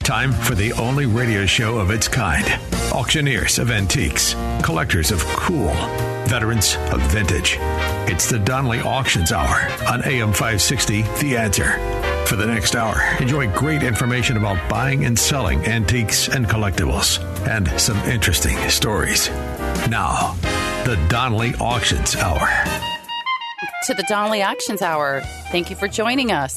Time for the only radio show of its kind. Auctioneers of antiques, collectors of cool, veterans of vintage. It's the Donley Auctions Hour on AM 560, The Answer. For the next hour, enjoy great information about buying and selling antiques and collectibles, and some interesting stories. Now, the Donley Auctions Hour. To the Donley Auctions Hour. Thank you for joining us.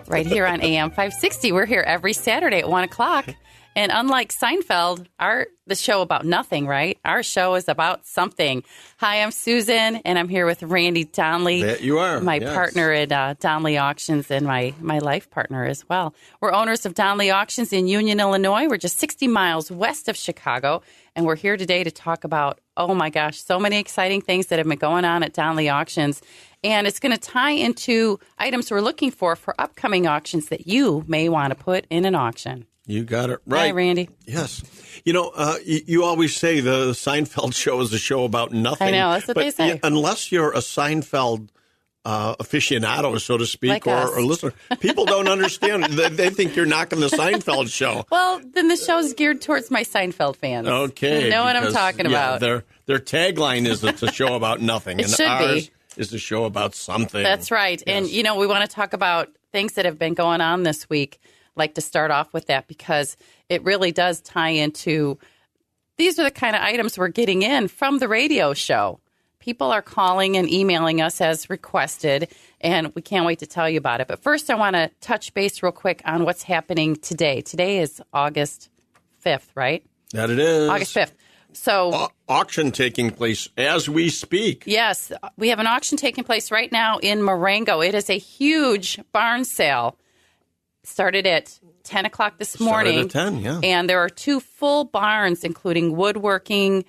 Right here on AM 560. We're here every Saturday at 1 o'clock. And unlike Seinfeld, the show about nothing, right? Our show is about something. Hi, I'm Susan, and I'm here with Randy Donley. That you are. My partner at Donley Auctions and my life partner as well. We're owners of Donley Auctions in Union, Illinois. We're just 60 miles west of Chicago. And we're here today to talk about, oh my gosh, so many exciting things that have been going on at Donley Auctions. And it's going to tie into items we're looking for upcoming auctions that you may want to put in an auction. You got it right. Hi, Randy. Yes. You know, you always say the Seinfeld show is a show about nothing. I know, that's what they say. Unless you're a Seinfeld aficionado, so to speak, like or listener, people don't understand. They think you're knocking the Seinfeld show. Well, then the show's geared towards my Seinfeld fans. Okay. You know what I'm talking about. Their tagline is it's a show about nothing. It and should ours be. Is a show about something. That's right. Yes. And, you know, we want to talk about things that have been going on this week. Like to start off with that because it really does tie into these are the kind of items we're getting in from the radio show. People are calling and emailing us as requested, and we can't wait to tell you about it. But first, I want to touch base real quick on what's happening today. Today is August 5th, right? That it is. August 5th. So auction taking place as we speak. Yes, we have an auction taking place right now in Marengo. It is a huge barn sale. Started at 10 o'clock this morning. Started at 10, yeah. And there are two full barns, including woodworking,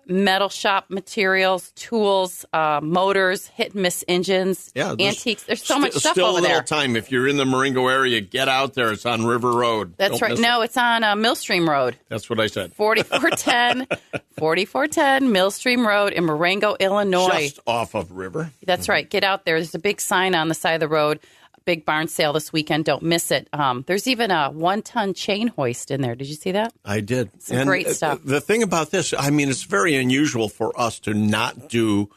metal shop materials, tools, motors, hit-and-miss engines, antiques. There's so much stuff over there. Still a little time. If you're in the Marengo area, get out there. It's on River Road. That's right. No, it's on Millstream Road. That's what I said. 4410 Millstream Road in Marengo, Illinois. Just off of River. That's right. Get out there. There's a big sign on the side of the road. Big barn sale this weekend. Don't miss it. There's even a 1-ton chain hoist in there. Did you see that? I did. Some great stuff. The thing about this, I mean, it's very unusual for us to not do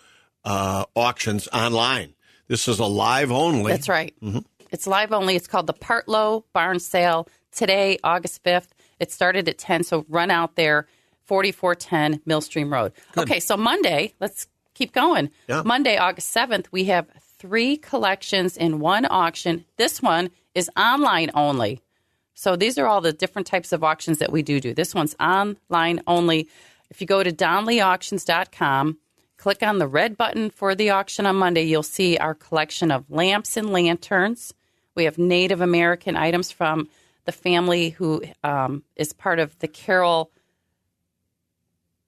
auctions online. This is a live only. That's right. Mm-hmm. It's live only. It's called the Partlow Barn Sale today, August 5th. It started at 10, so run out there, 4410 Millstream Road. Good. Okay, so Monday, let's keep going. Yeah. Monday, August 7th, we have 3 collections in one auction. This one is online only. So these are all the different types of auctions that we do. This one's online only. If you go to DonleyAuctions.com, click on the red button for the auction on Monday, you'll see our collection of lamps and lanterns. We have Native American items from the family who is part of the Carol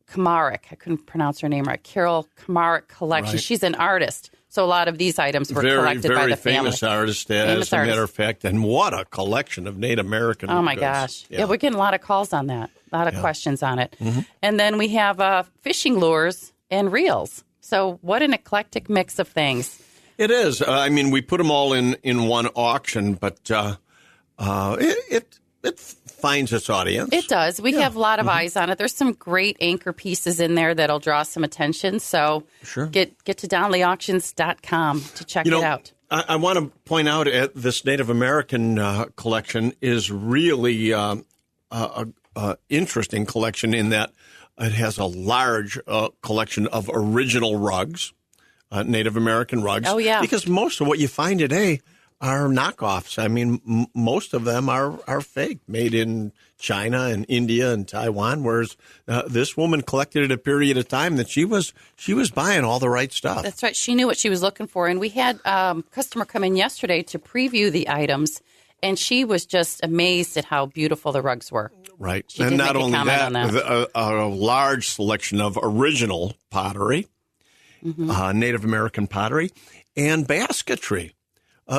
Kamarick. I couldn't pronounce her name right. Carol Kamarick collection. Right. She's an artist. So a lot of these items were collected by the family. Very famous artist, as a matter of fact. And what a collection of Native American goods. Oh, my gosh. Yeah, we're getting a lot of calls on that, a lot of questions on it. Mm-hmm. And then we have fishing lures and reels. So what an eclectic mix of things. It is. I mean, we put them all in one auction, but it finds its audience. It does. We have a lot of eyes on it. There's some great anchor pieces in there that'll draw some attention. So get to DonleyAuctions.com to check it out. I want to point out this Native American collection is really an interesting collection in that it has a large collection of original rugs, Native American rugs. Oh, yeah. Because most of what you find today are knockoffs. I mean, most of them are fake, made in China and India and Taiwan, whereas this woman collected at a period of time that she was buying all the right stuff. That's right. She knew what she was looking for. And we had a customer come in yesterday to preview the items, and she was just amazed at how beautiful the rugs were. Right. She and did not make a only comment on that, a large selection of original pottery, Native American pottery, and basketry.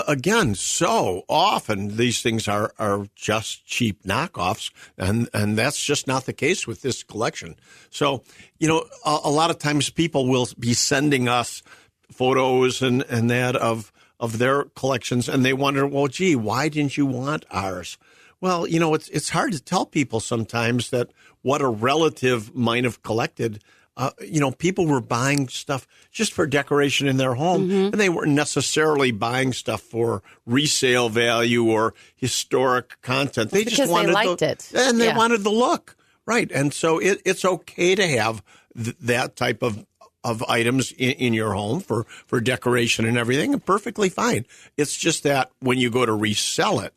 Again, so often these things are just cheap knockoffs, and that's just not the case with this collection. So, a lot of times people will be sending us photos and that of their collections, and they wonder, well, gee, why didn't you want ours? Well, it's hard to tell people sometimes that what a relative might have collected. People were buying stuff just for decoration in their home, and they weren't necessarily buying stuff for resale value or historic content. They because just wanted they liked it. And they wanted the look. Right. And so it's okay to have that type of items in your home for decoration and everything, and perfectly fine. It's just that when you go to resell it,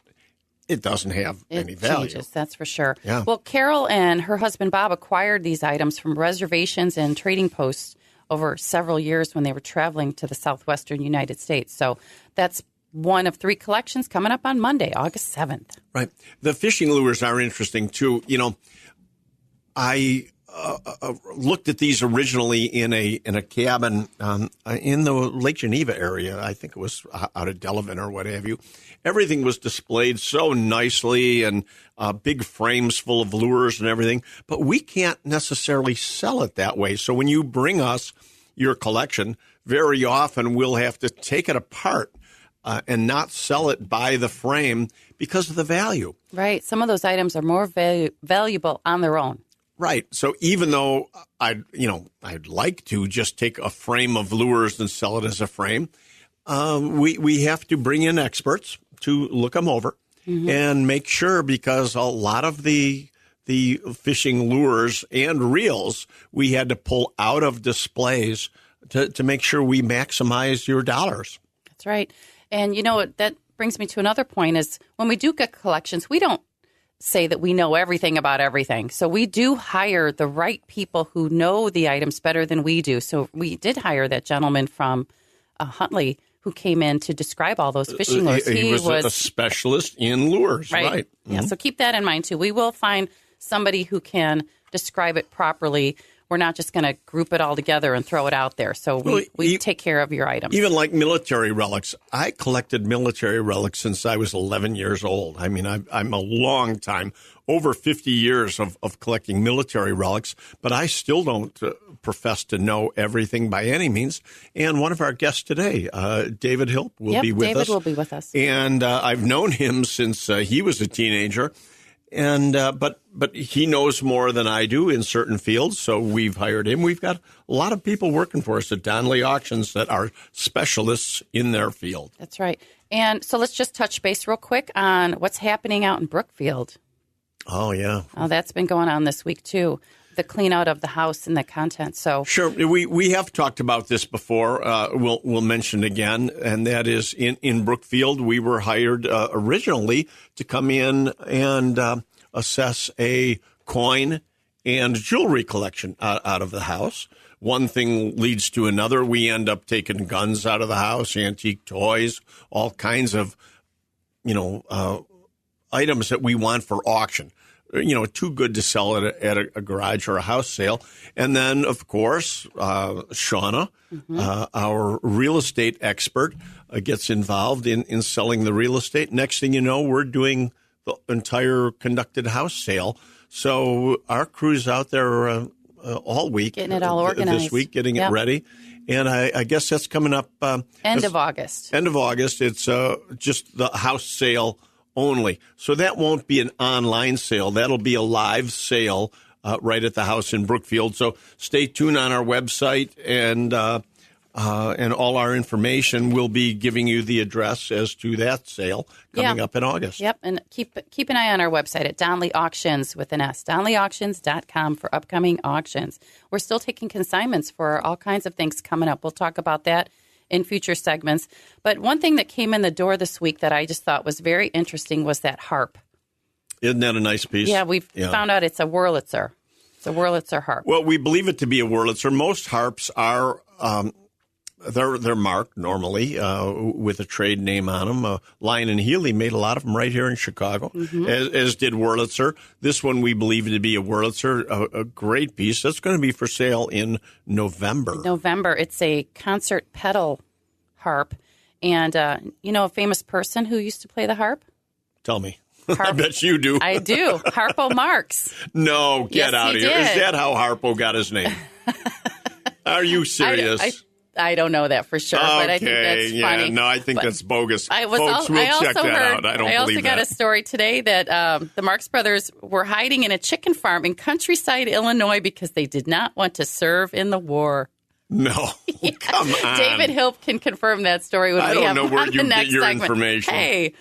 it doesn't have any value. Changes, that's for sure. Yeah. Well, Carol and her husband Bob acquired these items from reservations and trading posts over several years when they were traveling to the southwestern United States. So that's one of 3 collections coming up on Monday, August 7th. Right. The fishing lures are interesting, too. I looked at these originally in a cabin in the Lake Geneva area. I think it was out of Delavan or what have you. Everything was displayed so nicely and big frames full of lures and everything. But we can't necessarily sell it that way. So when you bring us your collection, very often we'll have to take it apart and not sell it by the frame because of the value. Right. Some of those items are more valuable on their own. Right. So even though I'd like to just take a frame of lures and sell it as a frame, we have to bring in experts to look them over and make sure, because a lot of the fishing lures and reels we had to pull out of displays to make sure we maximize your dollars. That's right. And that brings me to another point is when we do get collections, we don't say that we know everything about everything. So we do hire the right people who know the items better than we do. So we did hire that gentleman from Huntley who came in to describe all those fishing lures. He was a specialist in lures, right? Yeah, so keep that in mind, too. We will find somebody who can describe it properly. We're not just going to group it all together and throw it out there. So we take care of your items. Even like military relics. I collected military relics since I was 11 years old. I mean, I'm a long time, over 50 years of collecting military relics, but I still don't profess to know everything by any means. And one of our guests today, David Hilp, will be with us. David will be with us. And I've known him since he was a teenager. And but he knows more than I do in certain fields, so we've hired him. We've got a lot of people working for us at Donley Auctions that are specialists in their field. That's right. And so let's just touch base real quick on what's happening out in Brookfield. Oh, yeah. Oh, that's been going on this week, too. The clean out of the house and the content. So sure, we have talked about this before. We'll mention again, and that is in Brookfield. We were hired originally to come in and assess a coin and jewelry collection out of the house. One thing leads to another. We end up taking guns out of the house, antique toys, all kinds of items that we want for auction. Too good to sell at a garage or a house sale. And then, of course, Shauna, our real estate expert, gets involved in selling the real estate. Next thing you know, we're doing the entire conducted house sale. So our crew's out there all week. Getting it all organized. This week, getting it ready. And I guess that's coming up. End of August. End of August. It's just the house sale only. So that won't be an online sale. That'll be a live sale right at the house in Brookfield. So stay tuned on our website, and all our information will be giving you the address as to that sale coming up in August. Yep, and keep an eye on our website at Donley Auctions with an S, donleyauctions.com for upcoming auctions. We're still taking consignments for all kinds of things coming up. We'll talk about that in future segments. But one thing that came in the door this week that I just thought was very interesting was that harp. Isn't that a nice piece? Yeah, we've found out it's a Wurlitzer. It's a Wurlitzer harp. Well, we believe it to be a Wurlitzer. Most harps are they're marked normally with a trade name on them. Lion and Healy made a lot of them right here in Chicago, as did Wurlitzer. This one we believe to be a Wurlitzer, a great piece. That's going to be for sale in November. It's a concert pedal harp. And a famous person who used to play the harp? Tell me. I bet you do. I do. Harpo Marx. No, get yes, out of here. Did. Is that how Harpo got his name? Are you serious? I don't know that for sure, but I think that's funny. No, I think that's bogus. I Folks, we'll check that out. I also got a story today that the Marx Brothers were hiding in a chicken farm in Countryside, Illinois, because they did not want to serve in the war. No, come on. David Hilp can confirm that story when we have know where on you the next get your segment. information. Hey,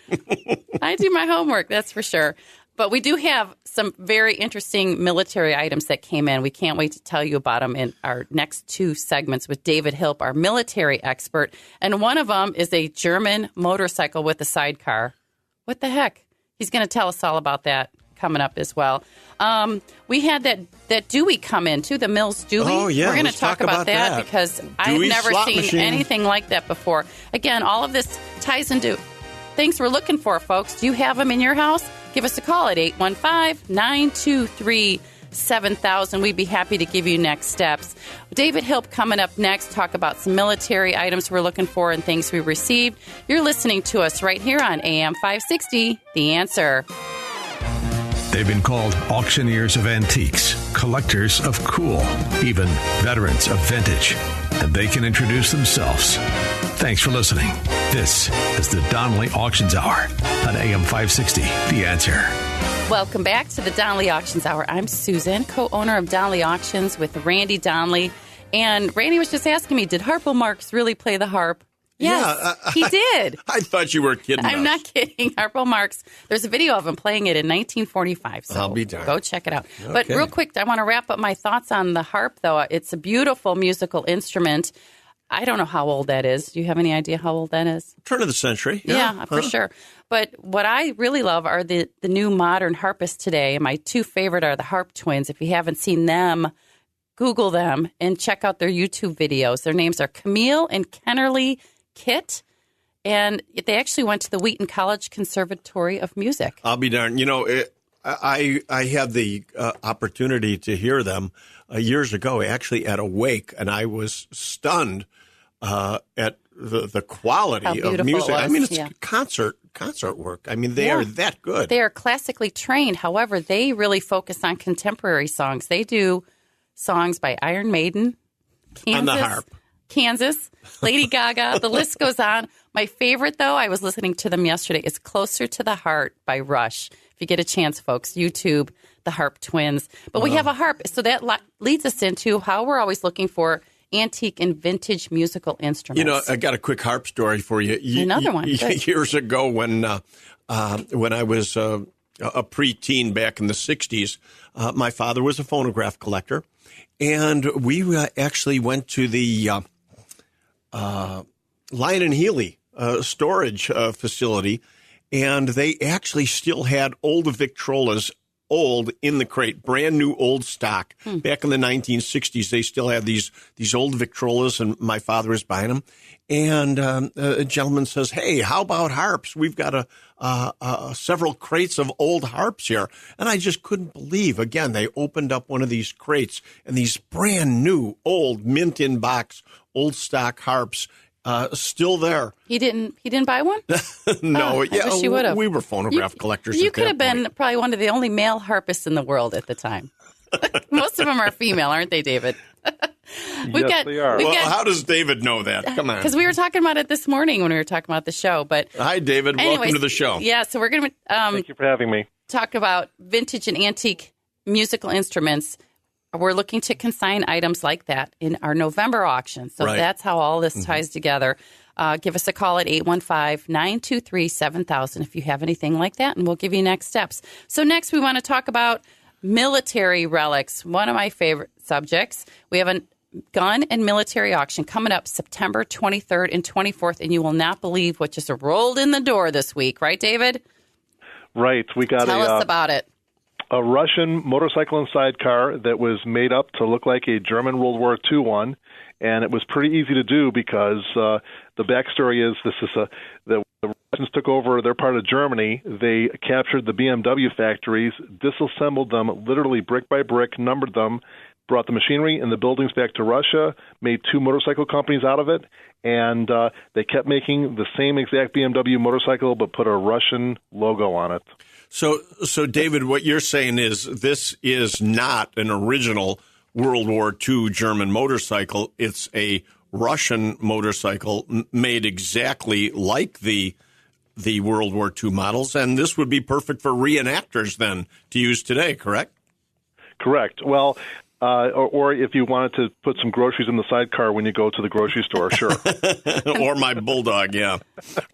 I do my homework, that's for sure. But we do have some very interesting military items that came in. We can't wait to tell you about them in our next two segments with David Hilp, our military expert. And one of them is a German motorcycle with a sidecar. What the heck? He's going to tell us all about that coming up as well. We had that Dewey come in, too, the Mills Dewey. Oh, yeah. We're going to talk about that because I've never seen anything like that before. Again, all of this ties into things we're looking for, folks. Do you have them in your house? Give us a call at 815-923-7000. We'd be happy to give you next steps. David Hilp coming up next, talk about some military items we're looking for and things we received. You're listening to us right here on AM 560, The Answer. They've been called auctioneers of antiques, collectors of cool, even veterans of vintage. And they can introduce themselves. Thanks for listening. This is the Donley Auctions Hour on AM 560, The Answer. Welcome back to the Donley Auctions Hour. I'm Susan, co-owner of Donley Auctions with Randy Donley. And Randy was just asking me, did Harpo Marx really play the harp? Yes, he did. I thought you were kidding I'm not kidding. Harpo Marx. There's a video of him playing it in 1945. So I'll be darned. Go check it out. Okay. But real quick, I want to wrap up my thoughts on the harp, though. It's a beautiful musical instrument. I don't know how old that is. Do you have any idea how old that is? Turn of the century. Yeah, for sure. But what I really love are the new modern harpists today. And my two favorite are the Harp Twins. If you haven't seen them, Google them and check out their YouTube videos. Their names are Camille and Kennerly Kit, and they actually went to the Wheaton College Conservatory of Music. I'll be darned. You know, I had the opportunity to hear them years ago, actually at a wake, and I was stunned at the quality of music. I mean, it's concert work. I mean, they are that good. They are classically trained. However, they really focus on contemporary songs. They do songs by Iron Maiden, on the harp. Kansas, Lady Gaga, the list goes on. My favorite, though, I was listening to them yesterday, is Closer to the Heart by Rush. If you get a chance, folks, YouTube the Harp Twins. But we have a harp, so that leads us into how we're always looking for antique and vintage musical instruments. You know, I got a quick harp story for you. Another one. Good. Years ago when I was a preteen back in the 60s, my father was a phonograph collector, and we actually went to the Lion and Healy storage facility, and they actually still had old Victrolas, old in the crate, brand new old stock. Back in the 1960s, they still had these old Victrolas, and my father was buying them. And a gentleman says, "Hey, how about harps? We've got several crates of old harps here." And I just couldn't believe. Again, they opened up one of these crates, and these brand new, old, mint in box, old stock harps. Still there. He didn't buy one? No. I wish he would have. We were phonograph collectors. You could have been probably one of the only male harpists in the world at the time. Most of them are female, aren't they, David? They are. How does David know that? Come on. Because we were talking about it this morning when we were talking about the show. But hi, David. Welcome to the show. Yeah, so we're going to thank you for having me. Talk about vintage and antique musical instruments. We're looking to consign items like that in our November auction. So that's how all this ties together. Give us a call at 815-923-7000 if you have anything like that, and we'll give you next steps. So next we want to talk about military relics, one of my favorite subjects. We have a gun and military auction coming up September 23rd and 24th, and you will not believe what just rolled in the door this week. Right, David? Right. We got Tell us about it. A Russian motorcycle and sidecar that was made up to look like a German World War II one, and it was pretty easy to do because the backstory is the Russians took over their part of Germany. They captured the BMW factories, disassembled them literally brick by brick, numbered them, brought the machinery and the buildings back to Russia, made two motorcycle companies out of it, and they kept making the same exact BMW motorcycle but put a Russian logo on it. So, David, what you're saying is this is not an original World War II German motorcycle. It's a Russian motorcycle made exactly like the World War II models, and this would be perfect for reenactors then to use today, correct? Correct. Well, or if you wanted to put some groceries in the sidecar when you go to the grocery store, sure. Or my bulldog, yeah.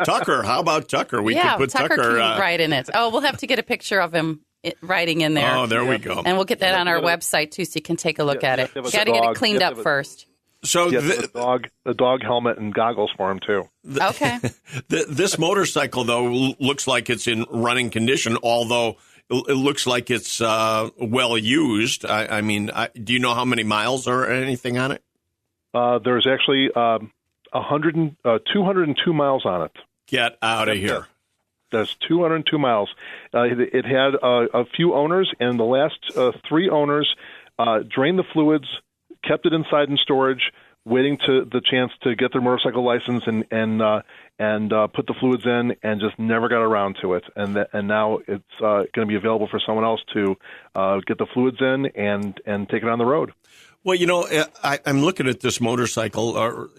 Tucker, how about Tucker? We could put Tucker can ride in it. Oh, we'll have to get a picture of him riding in there. Oh, there we go. And we'll get that on our website, too, so you can take a look at it. You got to get it cleaned up first. So a dog helmet and goggles for him, too. Okay. This motorcycle, though, looks like it's in running condition, although it looks like it's well used. I mean, do you know how many miles or anything on it? There's actually 202 miles on it. Get out of here. There's 202 miles. It had a few owners, and the last 3 owners drained the fluids, kept it inside in storage, waiting to the chance to get their motorcycle license and put the fluids in, and just never got around to it. And now it's going to be available for someone else to get the fluids in and take it on the road. Well, I'm looking at this motorcycle,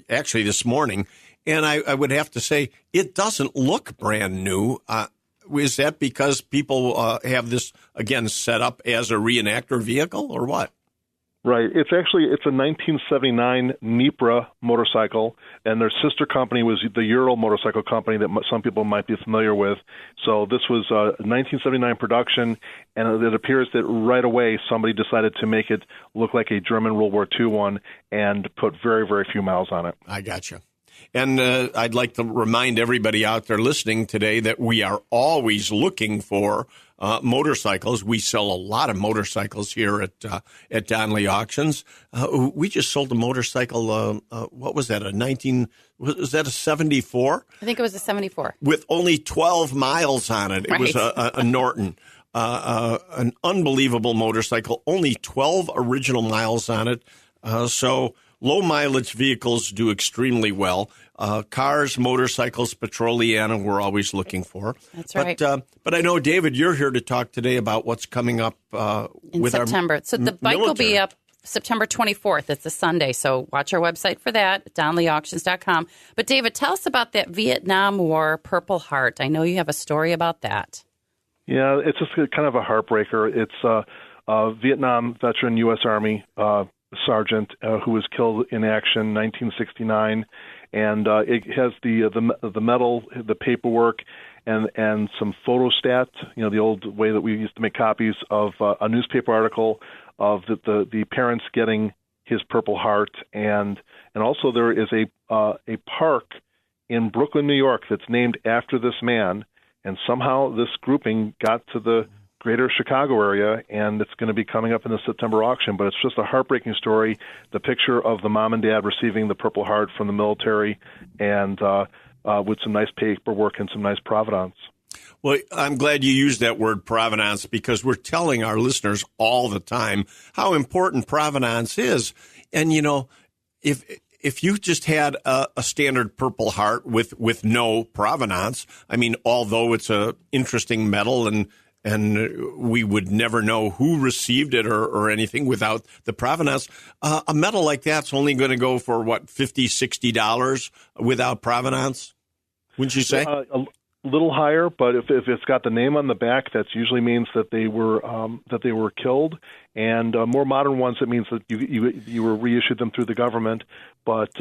actually this morning, and I would have to say it doesn't look brand new. Is that because people have this, again, set up as a reenactor vehicle or what? Right. It's a 1979 Nipra motorcycle, and their sister company was the Ural motorcycle company that some people might be familiar with. So this was a 1979 production, and it appears that right away somebody decided to make it look like a German World War II one and put very, very few miles on it. I gotcha. And I'd like to remind everybody out there listening today that we are always looking for motorcycles. We sell a lot of motorcycles here at Donley Auctions. We just sold a motorcycle. What was that? Was that a 74? I think it was a 74 with only 12 miles on it. Right. It was a Norton. An unbelievable motorcycle. Only 12 original miles on it. So low mileage vehicles do extremely well. Cars, motorcycles, Petroliana, we're always looking for. That's right. But I know, David, you're here to talk today about what's coming up in September. So the bike will be up September 24th. It's a Sunday. So watch our website for that, DonleyAuctions.com. But David, tell us about that Vietnam War Purple Heart. I know you have a story about that. Yeah, it's just kind of a heartbreaker. It's a Vietnam veteran U.S. Army sergeant who was killed in action in 1969, and it has the medal, the paperwork, and some photostat. The old way that we used to make copies of a newspaper article of the parents getting his Purple Heart, and also there is a park in Brooklyn, New York, that's named after this man, and somehow this grouping got to the greater Chicago area, and it's going to be coming up in the September auction. But it's just a heartbreaking story. The picture of the mom and dad receiving the Purple Heart from the military, and with some nice paperwork and some nice provenance. Well, I'm glad you used that word provenance, because we're telling our listeners all the time how important provenance is. And, if you just had a standard Purple Heart with no provenance, I mean, although it's a interesting medal and we would never know who received it or anything without the provenance. A medal like that's only going to go for, what, $50, $60 without provenance, wouldn't you say? A little higher, but if it's got the name on the back, that usually means that they were killed. And more modern ones, it means that you were reissued them through the government. But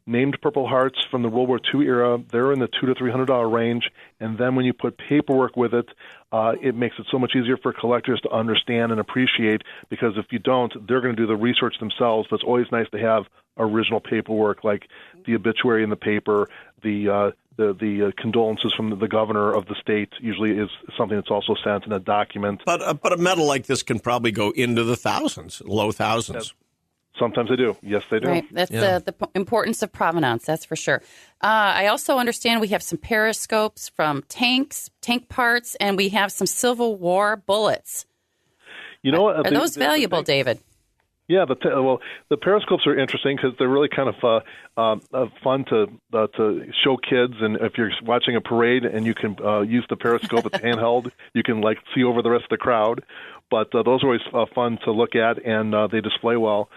named Purple Hearts from the World War II era, they're in the $200 to $300 range. And then when you put paperwork with it, it makes it so much easier for collectors to understand and appreciate, because if you don't, they're going to do the research themselves. But it's always nice to have original paperwork, like the obituary in the paper, the condolences from the governor of the state usually is something that's also sent in a document. But a medal like this can probably go into the thousands, low thousands. Sometimes they do. Yes, they do. Right. That's the importance of provenance, that's for sure. I also understand we have some periscopes from tank parts, and we have some Civil War bullets. Are those valuable, David? Yeah, the periscopes are interesting because they're really kind of fun to show kids. And if you're watching a parade and you can use the periscope, it's handheld, you can see over the rest of the crowd. But those are always fun to look at, and they display well.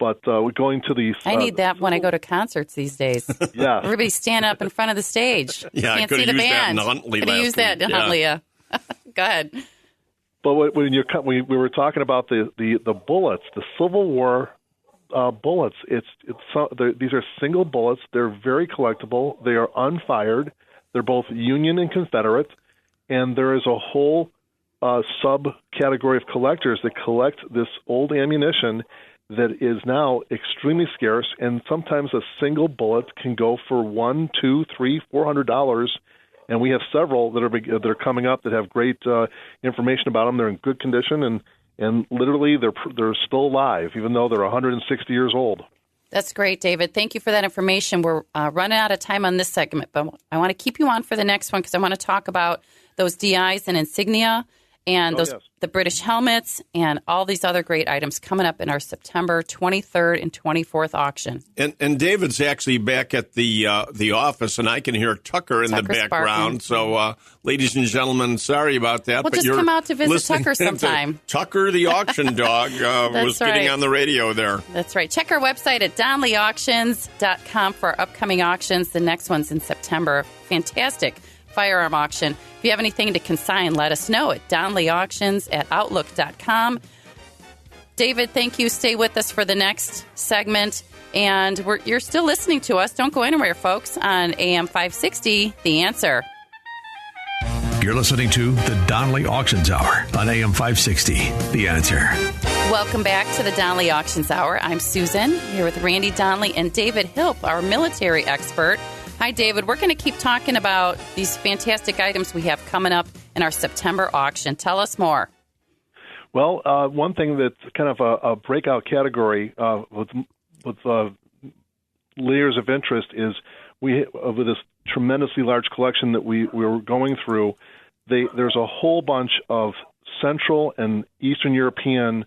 But going to the I need that when I go to concerts these days. Yeah, everybody's standing up in front of the stage. Yeah, can't see the band. Could have used that in Huntley. Yeah. Go ahead. But when we were talking about the bullets, the Civil War bullets. These are single bullets. They're very collectible. They are unfired. They're both Union and Confederate, and there is a whole subcategory of collectors that collect this old ammunition that is now extremely scarce, and sometimes a single bullet can go for $100, $200, $300, $400. And we have several that are coming up that have great information about them. They're in good condition, and literally they're still alive, even though they're 160 years old. That's great, David. Thank you for that information. We're running out of time on this segment, but I want to keep you on for the next one because I want to talk about those DIs and insignia and the British helmets and all these other great items coming up in our September 23rd and 24th auction. And David's actually back at the office, and I can hear Tucker in the background. So, ladies and gentlemen, sorry about that. Well, just come out to visit Tucker sometime. Tucker, the auction dog, was getting on the radio there. That's right. Check our website at donleyauctions.com for our upcoming auctions. The next one's in September. Fantastic firearm auction. If you have anything to consign, let us know at donleyauctions@outlook.com. David, thank you. Stay with us for the next segment. And you're still listening to us. Don't go anywhere, folks, on AM 560, The Answer. You're listening to the Donley Auctions Hour on AM 560, The Answer. Welcome back to the Donley Auctions Hour. I'm Susan, here with Randy Donley and David Hilp, our military expert. Hi, David. We're going to keep talking about these fantastic items we have coming up in our September auction. Tell us more. Well, one thing that's kind of a breakout category with layers of interest is with this tremendously large collection that we were going through. There's a whole bunch of Central and Eastern European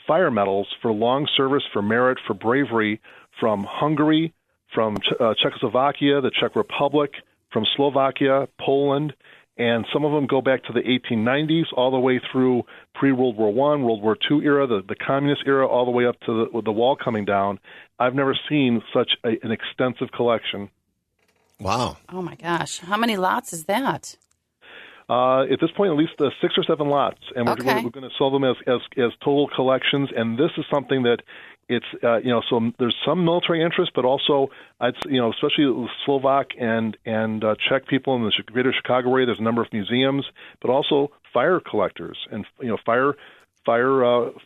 fire medals for long service, for merit, for bravery from Hungary, from Czechoslovakia, the Czech Republic, from Slovakia, Poland, and some of them go back to the 1890s, all the way through pre-World War I, World War II era, the communist era, all the way up to the wall coming down. I've never seen such an extensive collection. Wow. Oh, my gosh. How many lots is that? At this point, at least 6 or 7 lots, and we're going to sell them as total collections. And this is something that it's so there's some military interest, but also especially Slovak and Czech people in the greater Chicago area. There's a number of museums, but also fire collectors and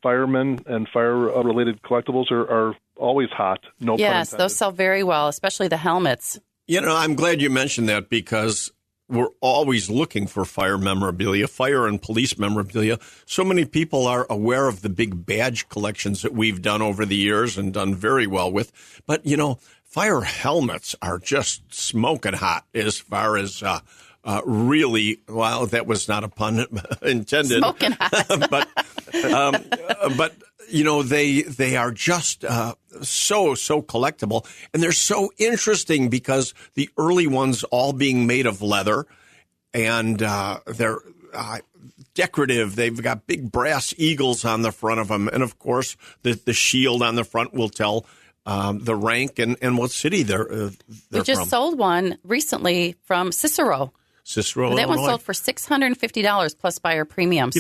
firemen and fire related collectibles are always hot. No pun intended. Those sell very well, especially the helmets. I'm glad you mentioned that because we're always looking for fire memorabilia, fire and police memorabilia. So many people are aware of the big badge collections that we've done over the years and done very well with. But, fire helmets are just smoking hot as far as really, well, that was not a pun intended. Smoking hot. but they are just so collectible, and they're so interesting because the early ones all being made of leather, and they're decorative. They've got big brass eagles on the front of them, and of course the shield on the front will tell the rank and what city they're we just from. Sold one recently from Cicero. Cicero, that Illinois. one sold for $650 plus buyer premium.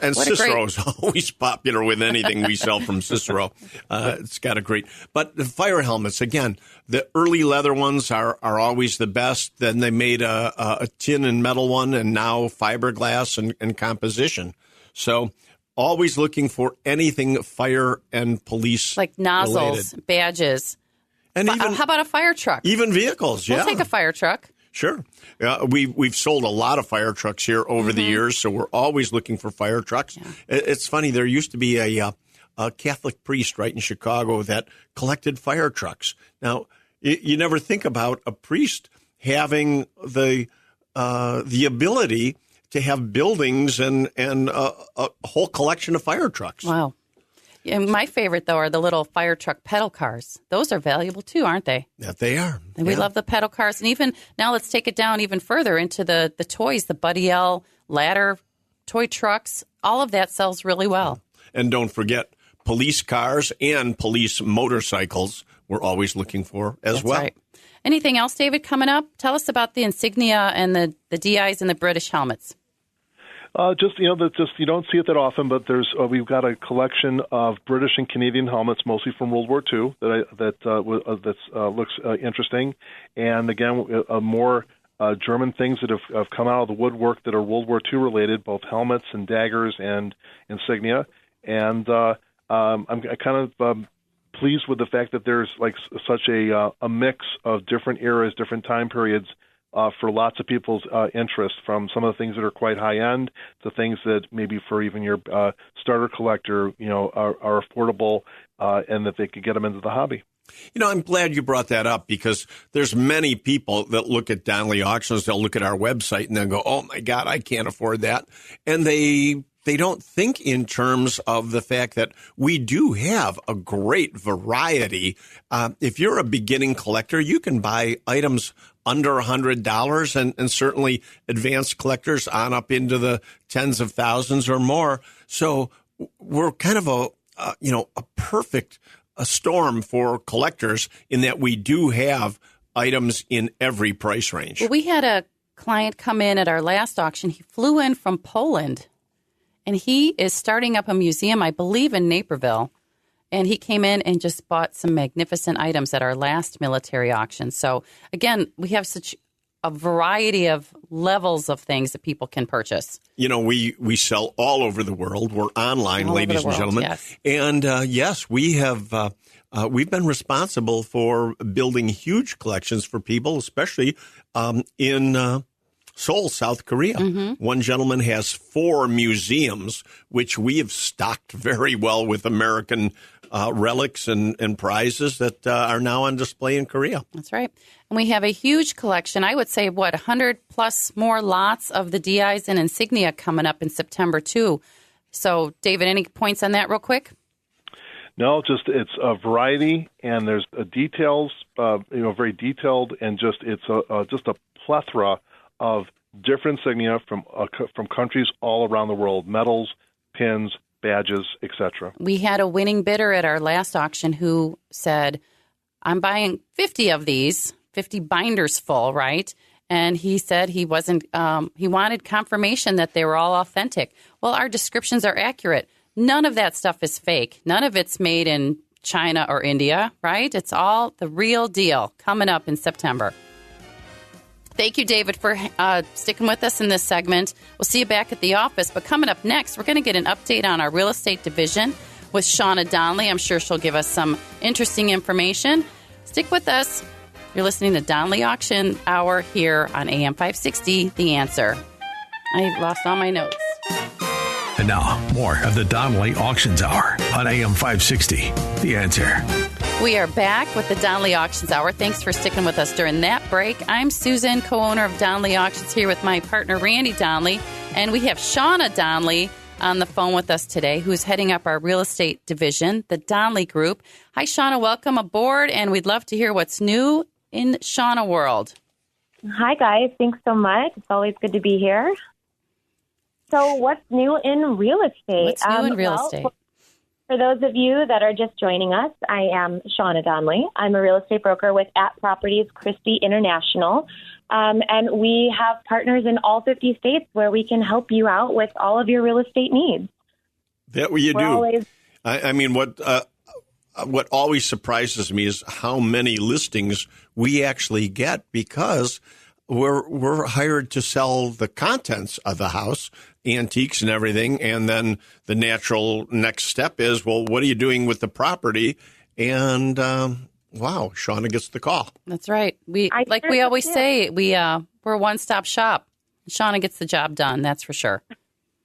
And Cicero's always popular with anything we sell from Cicero. It's got a great. But the fire helmets, again, the early leather ones are always the best. Then they made a tin and metal one, and now fiberglass and composition. So always looking for anything fire and police like nozzles, related. Badges, and even how about a fire truck? Even vehicles. We'll take a fire truck. Sure. We've sold a lot of fire trucks here over the years, so we're always looking for fire trucks. Yeah. It's funny. There used to be a Catholic priest right in Chicago that collected fire trucks. Now, you never think about a priest having the ability to have buildings and a whole collection of fire trucks. Wow. And my favorite, though, are the little fire truck pedal cars. Those are valuable, too, aren't they? That they are. And we love the pedal cars. And even now let's take it down even further into the toys, the Buddy L ladder, toy trucks. All of that sells really well. And don't forget police cars and police motorcycles we're always looking for as That's well. Right. Anything else, David, coming up? Tell us about the insignia and the DIs and the British helmets. Just you don't see it that often, but we've got a collection of British and Canadian helmets, mostly from World War II, that looks interesting, and again, more German things that have come out of the woodwork that are World War II related, both helmets and daggers and insignia, and I'm kind of pleased with the fact that there's like such a mix of different eras, different time periods. For lots of people's interest, from some of the things that are quite high end to things that maybe for even your starter collector, are affordable and that they could get them into the hobby. I'm glad you brought that up because there's many people that look at Donley Auctions, they'll look at our website and they'll go, oh my God, I can't afford that. And they don't think in terms of the fact that we do have a great variety. If you're a beginning collector, you can buy items under $100 and certainly advanced collectors on up into the tens of thousands or more. So we're kind of a perfect storm for collectors in that we do have items in every price range. Well, we had a client come in at our last auction. He flew in from Poland, and he is starting up a museum, I believe, in Naperville. And he came in and just bought some magnificent items at our last military auction. So, again, we have such a variety of levels of things that people can purchase. We sell all over the world. We're online, ladies and gentlemen. Yes. And, yes, we have we've been responsible for building huge collections for people, especially in Seoul, South Korea. Mm-hmm. One gentleman has 4 museums, which we have stocked very well with American relics and prizes that are now on display in Korea. That's right. And we have a huge collection. I would say, 100 plus more lots of the DIs and insignia coming up in September, too. So, David, any points on that real quick? No, just it's a variety, and there's details, very detailed, and it's a plethora of different insignia from countries all around the world, medals, pins, badges, etc. We had a winning bidder at our last auction who said, I'm buying 50 of these, 50 binders full, right? And he said he wanted confirmation that they were all authentic. Well, our descriptions are accurate. None of that stuff is fake. None of it's made in China or India, right? It's all the real deal coming up in September. Thank you, David, for sticking with us in this segment. We'll see you back at the office. But coming up next, we're going to get an update on our real estate division with Shauna Donley. I'm sure she'll give us some interesting information. Stick with us. You're listening to Donley Auction Hour here on AM 560, The Answer. I lost all my notes. And now, more of the Donley Auctions Hour on AM 560, The Answer. We are back with the Donley Auctions Hour. Thanks for sticking with us during that break. I'm Susan, co-owner of Donley Auctions, here with my partner, Randy Donley. And we have Shauna Donley on the phone with us today, who's heading up our real estate division, the Donley Group. Hi, Shauna. Welcome aboard. And we'd love to hear what's new in Shauna world. Hi, guys. Thanks so much. It's always good to be here. So what's new in real estate? What's new in real estate? For those of you that are just joining us, I am Shauna Donley. I'm a real estate broker with At Properties Christie International. And we have partners in all 50 states where we can help you out with all of your real estate needs. That what you do. I mean, what always surprises me is how many listings we actually get because we're hired to sell the contents of the house, antiques and everything, and then the natural next step is, well, what are you doing with the property? And wow, Shauna gets the call. That's right. We always say, we're a one-stop shop. Shauna gets the job done. That's for sure.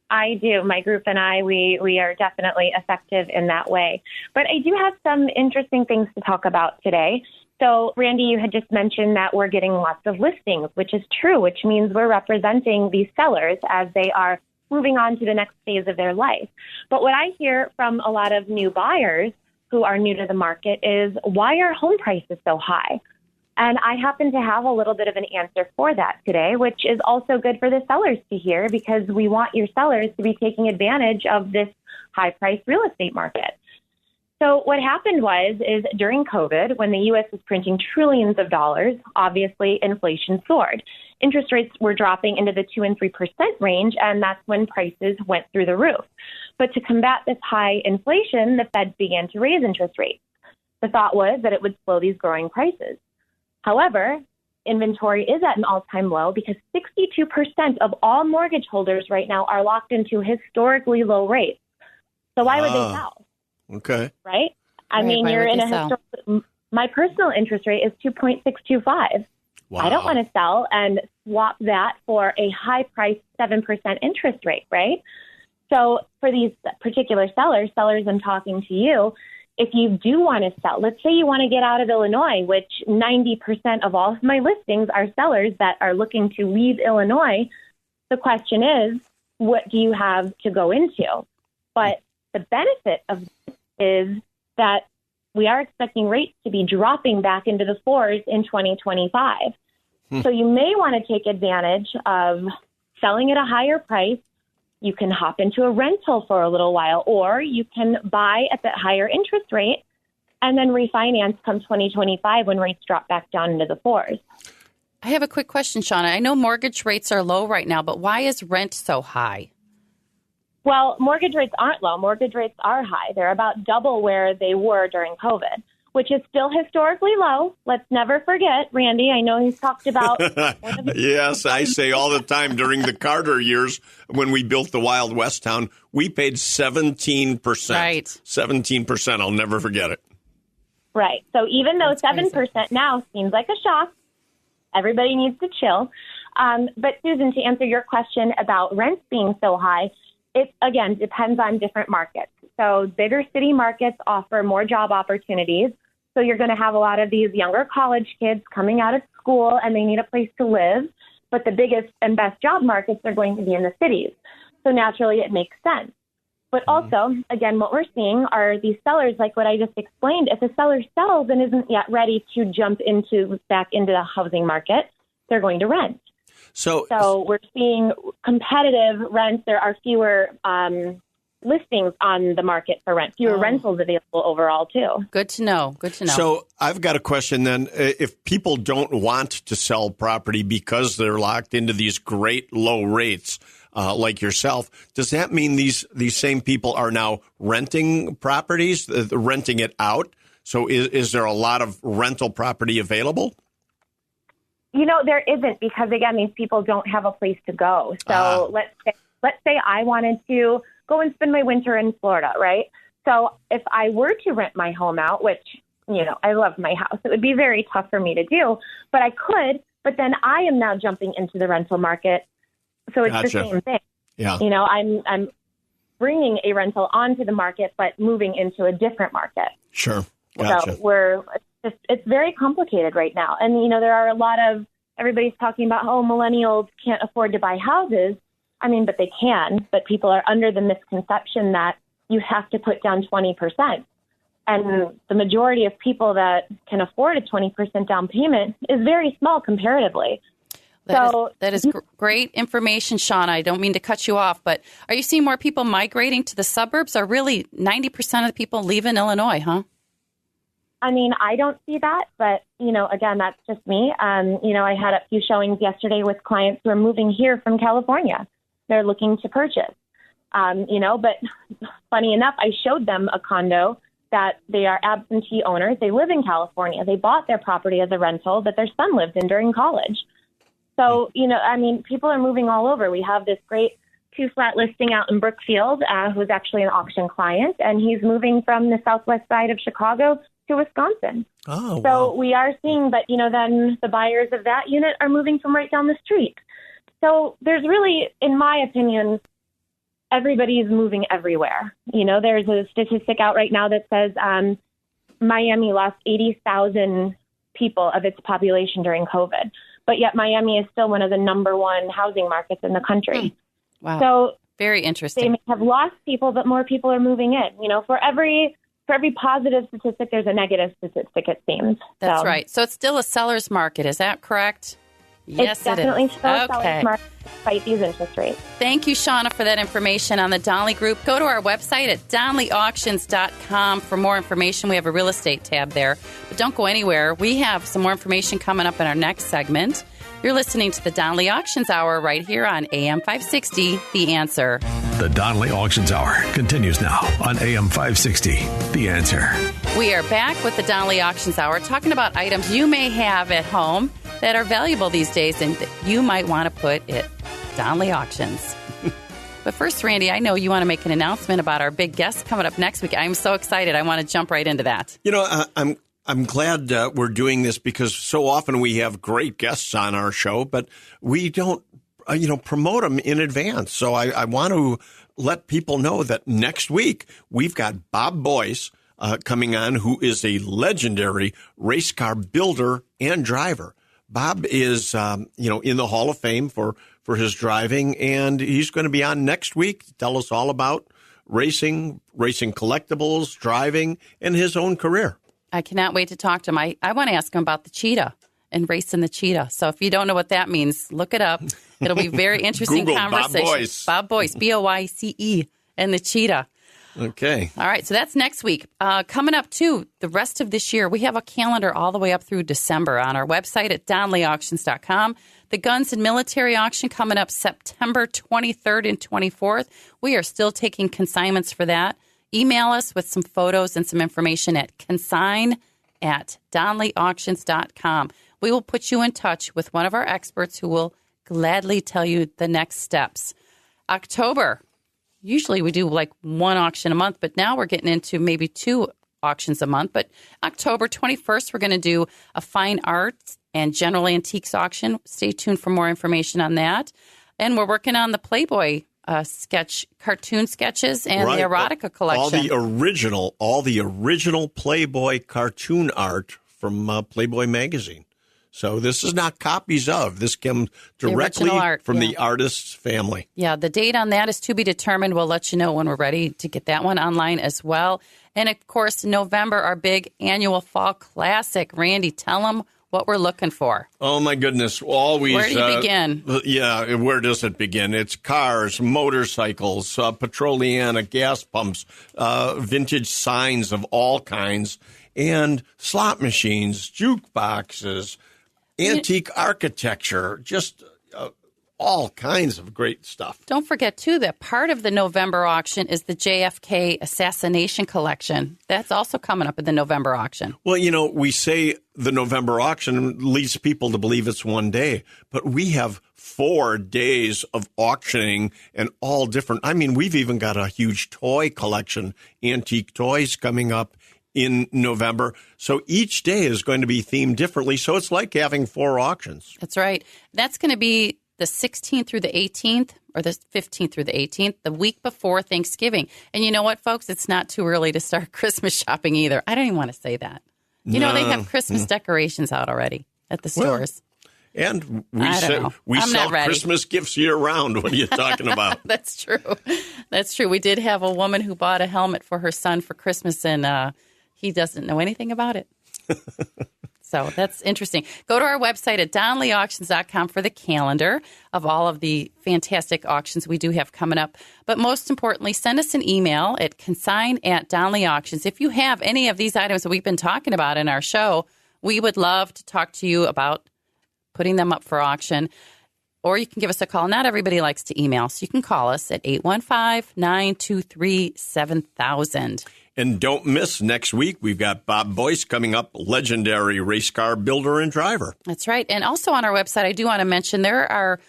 I do. My group and I, we are definitely effective in that way. But I do have some interesting things to talk about today. So, Randy, you had just mentioned that we're getting lots of listings, which is true, which means we're representing these sellers as they are moving on to the next phase of their life. But what I hear from a lot of new buyers who are new to the market is, why are home prices so high? And I happen to have a little bit of an answer for that today, which is also good for the sellers to hear because we want your sellers to be taking advantage of this high-priced real estate market. So what happened is during COVID, when the U.S. was printing trillions of dollars, obviously inflation soared. Interest rates were dropping into the 2 and 3% range, and that's when prices went through the roof. But to combat this high inflation, the Fed began to raise interest rates. The thought was that it would slow these growing prices. However, inventory is at an all-time low because 62% of all mortgage holders right now are locked into historically low rates. So why would they sell? Okay. Right? I mean, you're in a historical, my personal interest rate is 2.625. Wow. I don't want to sell and swap that for a high-priced 7% interest rate, right? So for these particular sellers I'm talking to you, if you do want to sell, let's say you want to get out of Illinois, which 90% of all of my listings are sellers that are looking to leave Illinois. The question is, what do you have to go into? But the benefit of this is that we are expecting rates to be dropping back into the 4s in 2025. So you may want to take advantage of selling at a higher price. You can hop into a rental for a little while, or you can buy at that higher interest rate and then refinance come 2025 when rates drop back down into the 4s. I have a quick question, Shauna. I know mortgage rates are low right now, but why is rent so high? Well, mortgage rates aren't low. Mortgage rates are high. They're about double where they were during COVID, which is still historically low. Let's never forget, Randy, I know he's talked about. Yes, I say all the time during the Carter years when we built the Wild West town, we paid 17%. Right. 17%. I'll never forget it. Right. So even though That's 7% crazy. now seems like a shock, everybody needs to chill. But Susan, to answer your question about rents being so high, it, again, depends on different markets. So bigger city markets offer more job opportunities. So you're going to have a lot of these younger college kids coming out of school and they need a place to live. But the biggest and best job markets are going to be in the cities. So naturally, it makes sense. But also, again, what we're seeing are these sellers, like what I just explained. If a seller sells and isn't yet ready to jump back into the housing market, they're going to rent. So we're seeing competitive rents. There are fewer listings on the market for rent, fewer rentals available overall, too. Good to know. Good to know. So I've got a question then. If people don't want to sell property because they're locked into these great low rates, like yourself, does that mean these same people are now renting properties, renting it out? So is there a lot of rental property available? You know, there isn't because, again, these people don't have a place to go. So let's say I wanted to go and spend my winter in Florida, right? So if I were to rent my home out, which, you know, I love my house, it would be very tough for me to do, but I could. But then I am now jumping into the rental market. So it's the same thing. Yeah. You know, I'm bringing a rental onto the market, but moving into a different market. Sure. Gotcha. So it's very complicated right now. And, you know, there are a lot of, everybody's talking about, millennials can't afford to buy houses. I mean, but they can, but people are under the misconception that you have to put down 20%. And the majority of people that can afford a 20% down payment is very small comparatively. That is great information, Shauna. I don't mean to cut you off, but are you seeing more people migrating to the suburbs? Or really 90% of the people leaving Illinois, huh? I mean, I don't see that, but, you know, again, that's just me. You know, I had a few showings yesterday with clients who are moving here from California. They're looking to purchase, you know, but funny enough, I showed them a condo that they are absentee owners. They live in California. They bought their property as a rental that their son lived in during college. So, you know, I mean, people are moving all over. We have this great 2-flat listing out in Brookfield, who's actually an auction client, and he's moving from the southwest side of Chicago to Wisconsin. Oh, wow. So we are seeing, but, you know, then the buyers of that unit are moving from right down the street. So there's really, in my opinion, everybody's moving everywhere. You know, there's a statistic out right now that says Miami lost 80,000 people of its population during COVID. But yet Miami is still one of the number one housing markets in the country. Wow. So very interesting. They may have lost people, but more people are moving in. You know, for every positive statistic, there's a negative statistic, it seems. That's right. So it's still a seller's market. Is that correct? Yes, it's definitely it is. still Okay. selling smart despite these interest rates. Thank you, Shauna, for that information on the Donley Group. Go to our website at donleyauctions.com for more information. We have a real estate tab there. But don't go anywhere. We have some more information coming up in our next segment. You're listening to the Donley Auctions Hour right here on AM 560, The Answer. The Donley Auctions Hour continues now on AM 560, The Answer. We are back with the Donley Auctions Hour talking about items you may have at home that are valuable these days and that you might want to put at Donley Auctions. But first, Randy, I know you want to make an announcement about our big guest coming up next week. I'm so excited. I want to jump right into that. You know, I'm glad we're doing this because so often we have great guests on our show, but we don't, promote them in advance. So I want to let people know that next week we've got Bob Boyce coming on, who is a legendary race car builder and driver. Bob is, in the Hall of Fame for his driving, and he's going to be on next week to tell us all about racing collectibles, driving, and his own career. I cannot wait to talk to him. I want to ask him about the cheetah and racing the cheetah. So if you don't know what that means, look it up. It'll be very interesting Google conversation. Bob Boyce, Boyce, and the cheetah. Okay. All right, so that's next week. Coming up, too, the rest of this year, we have a calendar all the way up through December on our website at donleyauctions.com. The Guns and Military Auction coming up September 23rd and 24th. We are still taking consignments for that. Email us with some photos and some information at consign@donleyauctions.com. We will put you in touch with one of our experts who will gladly tell you the next steps. October. Usually we do like one auction a month, but now we're getting into maybe 2 auctions a month. But October 21st, we're going to do a fine arts and general antiques auction. Stay tuned for more information on that. And we're working on the Playboy cartoon sketches and the erotica collection. All the original Playboy cartoon art from Playboy magazine. So this is not copies of. This comes directly from the artist's family. Yeah, the date on that is to be determined. We'll let you know when we're ready to get that one online as well. And, of course, November, our big annual fall classic. Randy, tell them what we're looking for. Oh, my goodness. Always. Where do you begin? Yeah, where does it begin? It's cars, motorcycles, Petroliana, gas pumps, vintage signs of all kinds, and slot machines, jukeboxes, antique architecture, just all kinds of great stuff. Don't forget, too, that part of the November auction is the JFK assassination collection. That's also coming up in the November auction. Well, we say the November auction leads people to believe it's one day, but we have 4 days of auctioning and all different. I mean, we've even got a huge toy collection, antique toys coming up in November. So each day is going to be themed differently. So it's like having 4 auctions. That's right. That's going to be the 16th through the 18th, or the 15th through the 18th, the week before Thanksgiving. And you know what, folks? It's not too early to start Christmas shopping either. I don't even want to say that. They have Christmas decorations out already at the stores. And we sell Christmas gifts year round. What are you talking about? That's true. That's true. We did have a woman who bought a helmet for her son for Christmas, and he doesn't know anything about it. So that's interesting. Go to our website at donleyauctions.com for the calendar of all of the fantastic auctions we do have coming up. But most importantly, send us an email at consign@donleyauctions. If you have any of these items that we've been talking about in our show, we would love to talk to you about putting them up for auction. Or you can give us a call. Not everybody likes to email, so you can call us at 815-923-7000. And don't miss next week. We've got Bob Boyce coming up, legendary race car builder and driver. That's right. And also on our website, I do want to mention there are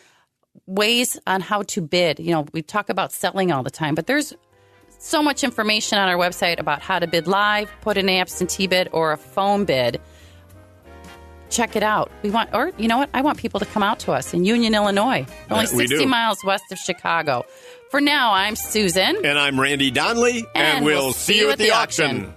ways on how to bid. We talk about selling all the time, but there's so much information on our website about how to bid live, put in an absentee bid, or a phone bid. Check it out. You know what? I want people to come out to us in Union, Illinois, only 60 miles west of Chicago. For now, I'm Susan. And I'm Randy Donley. And we'll see you at the auction.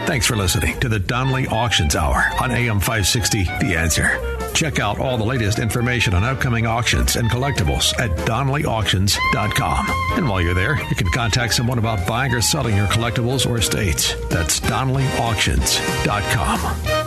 Thanks for listening to the Donley Auctions Hour on AM 560, The Answer. Check out all the latest information on upcoming auctions and collectibles at donleyauctions.com. And while you're there, you can contact someone about buying or selling your collectibles or estates. That's donleyauctions.com.